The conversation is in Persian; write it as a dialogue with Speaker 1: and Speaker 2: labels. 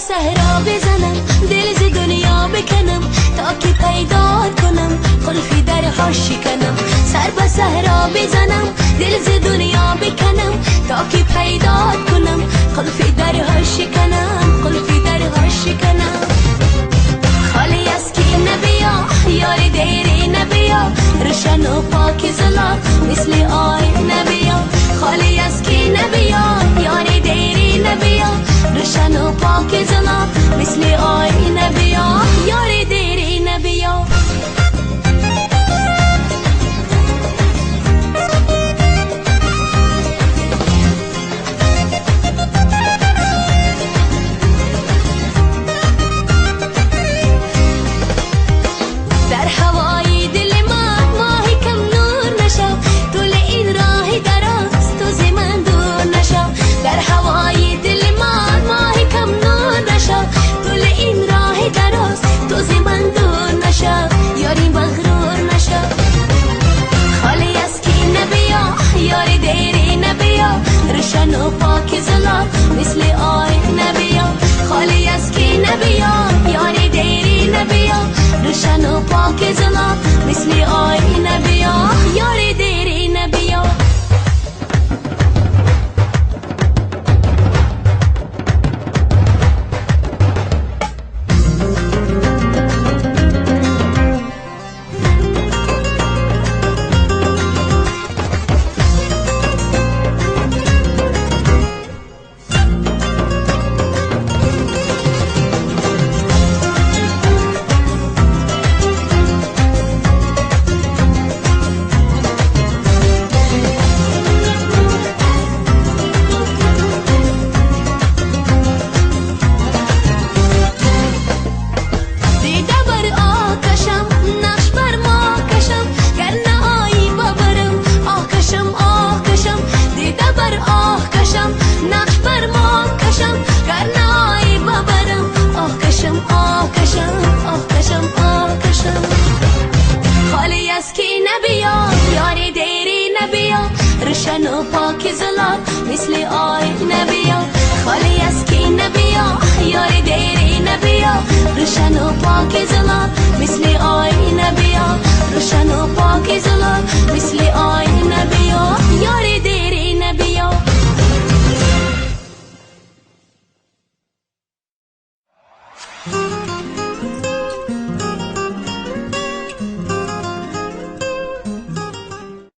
Speaker 1: صحرا بزنم دل ز دنیا بکنم تا که پیدات کنم قلفی درها شکنم. سر به صحرا بزنم دل ز دنیا بکنم تا که پیدات کنم قلفی درها شکنم. قلفی درها شکنم. خالی از کی نبیا یاری دیری نبیا روشن و پاک زلا مثل آی نبیا. خالی از کی نبیا یاری دیری نبیا روشن و پاک زلا مثل آی نبیا. یاری دیری نبیا. در هوای دل من ماهی کم نور نشو طول این راه دراز تو ز من دور نشو. در هوای دل من ماهی کم نور نشو طول این راه دراز تو ز من دور نشو. یاری مغرور نشو. خالی از کی نبیا یاری دیری نبیا روشن و پاک زلا مثل آی نبیا. خالی از کی نبیا یاری دیری نبیا روشن و پاک زلا مثل آی نبیا. یاری دیری نبیا. روشن و پاک زلا مثل آی نبیا. خالی از کی نبیا یاری دیری نبیا روشن و پاک زلا مثل آی نبیا. روشن و پاک زلا مثل آی نبیا. یاری دیری نبیا.